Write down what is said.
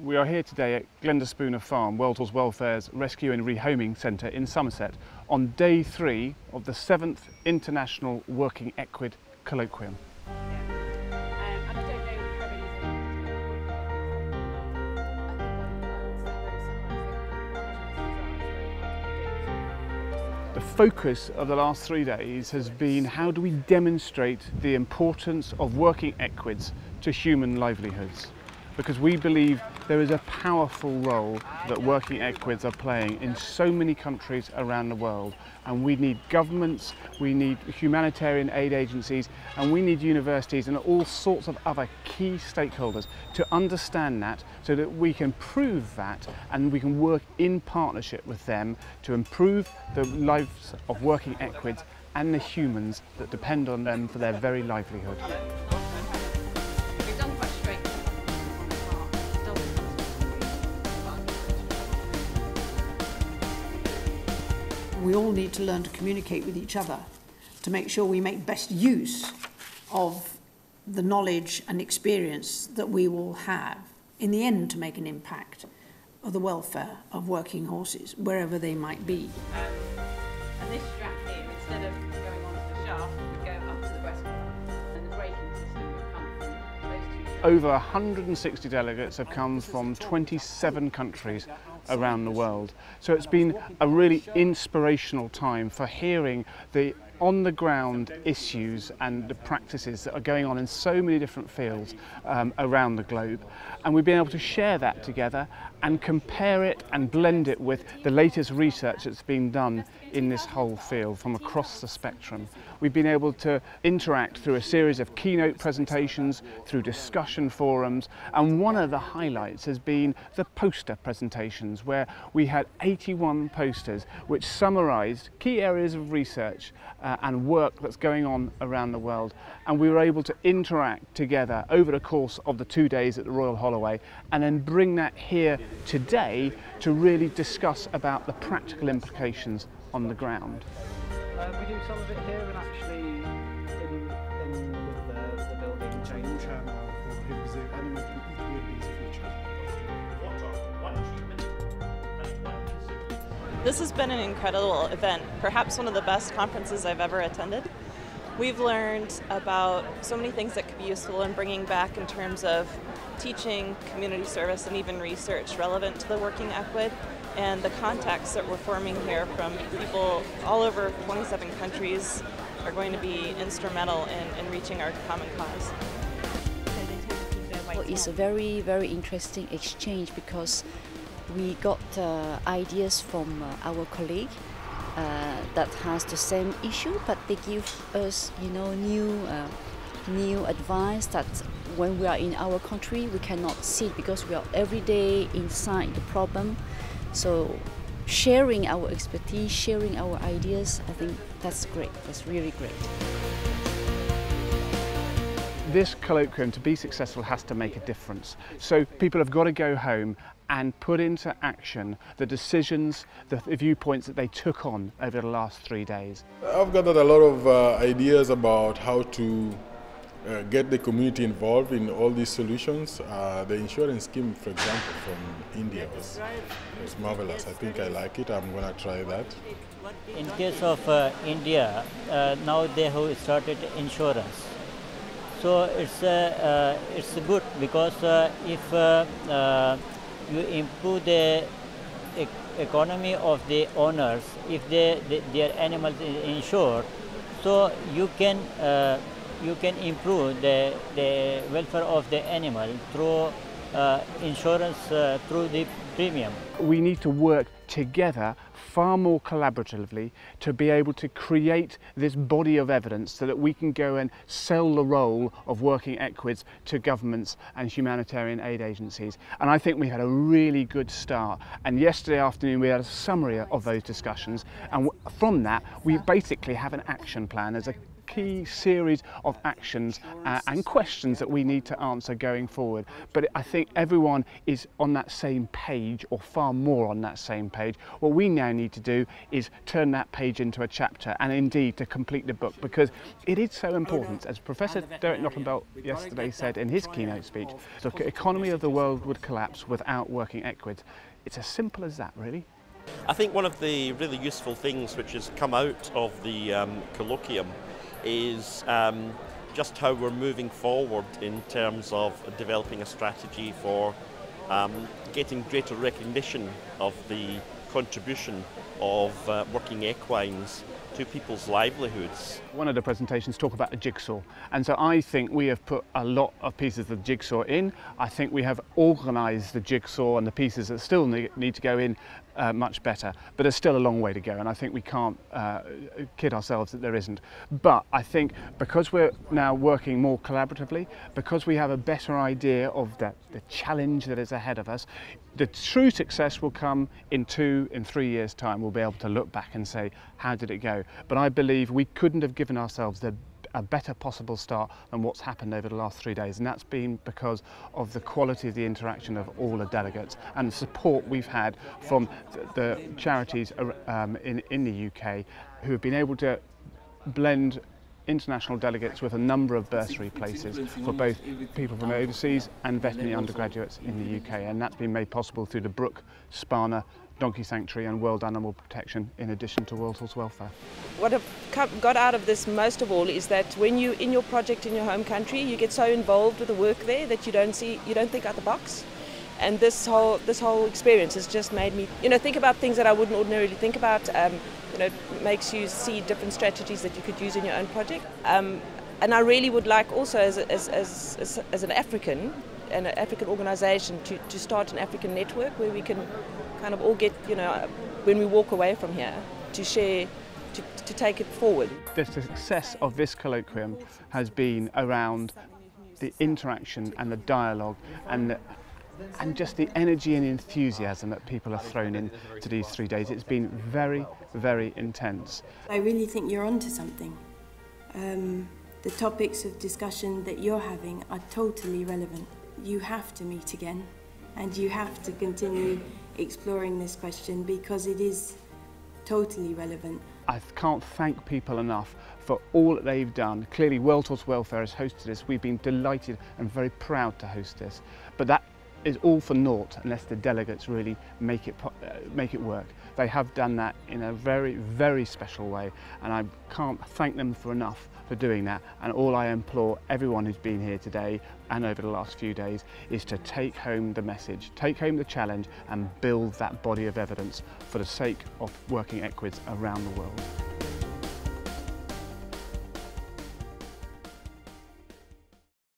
We are here today at Glenderspooner Farm, Welltall's Welfare's Rescue and Rehoming Centre in Somerset, on day 3 of the 7th International Working Equid Colloquium. The focus of the last 3 days has been how do we demonstrate the importance of working equids to human livelihoods, because we believe there is a powerful role that working equids are playing in so many countries around the world, and we need governments, we need humanitarian aid agencies, and we need universities and all sorts of other key stakeholders to understand that, so that we can prove that and we can work in partnership with them to improve the lives of working equids and the humans that depend on them for their very livelihood. We all need to learn to communicate with each other to make sure we make best use of the knowledge and experience that we will have in the end to make an impact of the welfare of working horses, wherever they might be. And this strap here, instead of going onto the shaft, would go up to the breastbone, and the braking system would come from those two. Over 160 delegates have come from 27 countries around the world. So it's been a really inspirational time for hearing the on-the-ground issues and the practices that are going on in so many different fields around the globe. And we've been able to share that together and compare it and blend it with the latest research that's been done in this whole field from across the spectrum. We've been able to interact through a series of keynote presentations, through discussion forums, and one of the highlights has been the poster presentations, where we had 81 posters which summarised key areas of research and work that's going on around the world, and we were able to interact together over the course of the 2 days at the Royal Holloway and then bring that here today to really discuss about the practical implications on the ground. We do some of it here and actually in with the building change. This has been an incredible event, perhaps one of the best conferences I've ever attended. We've learned about so many things that could be useful in bringing back in terms of teaching, community service, and even research relevant to the working equid, and the contacts that we're forming here from people all over 27 countries are going to be instrumental in reaching our common cause. It's a very, very interesting exchange because we got ideas from our colleague that has the same issue, but they give us, new advice that when we are in our country we cannot see it because we are every day inside the problem. So sharing our expertise, sharing our ideas, I think that's great. That's really great. This colloquium, to be successful, has to make a difference. So people have got to go home and put into action the decisions, the viewpoints that they took on over the last 3 days. I've gathered a lot of ideas about how to get the community involved in all these solutions. The insurance scheme, for example, from India was marvelous. I think I like it. I'm going to try that. In case of India, now they have started insurance. So it's good because if you improve the economy of the owners, if their animals is insured, so you can improve the welfare of the animal through insurance, through the premium. We need to work together far more collaboratively to be able to create this body of evidence so that we can go and sell the role of working equids to governments and humanitarian aid agencies. And I think we had a really good start. And yesterday afternoon we had a summary of those discussions, and from that we basically have an action plan as a key series of actions and questions that we need to answer going forward. But I think everyone is on that same page, or far more on that same page. What we now need to do is turn that page into a chapter, and indeed to complete the book, because it is so important. As Professor Derek Knoppenbelt yesterday said in his keynote speech, the economy of the world would collapse without working equids. It's as simple as that, really. I think one of the really useful things which has come out of the colloquium is just how we're moving forward in terms of developing a strategy for getting greater recognition of the contribution of working equines to people's livelihoods. One of the presentations talked about a jigsaw, and so I think we have put a lot of pieces of the jigsaw in. I think we have organised the jigsaw and the pieces that still need to go in much better, but there's still a long way to go, and I think we can't kid ourselves that there isn't. But I think because we're now working more collaboratively, because we have a better idea of the challenge that is ahead of us, the true success will come in 2 and 3 years' time. We'll be able to look back and say, how did it go? But I believe we couldn't have given ourselves a better possible start than what's happened over the last 3 days, and that's been because of the quality of the interaction of all the delegates and the support we've had from the charities in the UK, who have been able to blend international delegates with a number of bursary places for both people from overseas and veterinary undergraduates in the UK, and that's been made possible through the Brook, Sparner, Donkey Sanctuary and World Animal Protection, in addition to World Horse Welfare. What I've got out of this most of all is that when you in your project in your home country, you get so involved with the work there that you don't think out the box. And this whole experience has just made me, think about things that I wouldn't ordinarily think about. Makes you see different strategies that you could use in your own project. And I really would like also as an African, an African organisation to start an African network where we can kind of all get, when we walk away from here, to share, to take it forward. The success of this colloquium has been around the interaction and the dialogue and just the energy and enthusiasm that people have thrown into these 3 days. It's been very, very intense. I really think you're onto something. The topics of discussion that you're having are totally relevant. You have to meet again, and you have to continue exploring this question because it is totally relevant. I can't thank people enough for all that they've done. Clearly World Horse Welfare has hosted this. We've been delighted and very proud to host this, but that is all for naught unless the delegates really make it work. They have done that in a very, very special way, and I can't thank them enough for doing that. And all I implore everyone who's been here today and over the last few days is to take home the message, take home the challenge, and build that body of evidence for the sake of working equids around the world.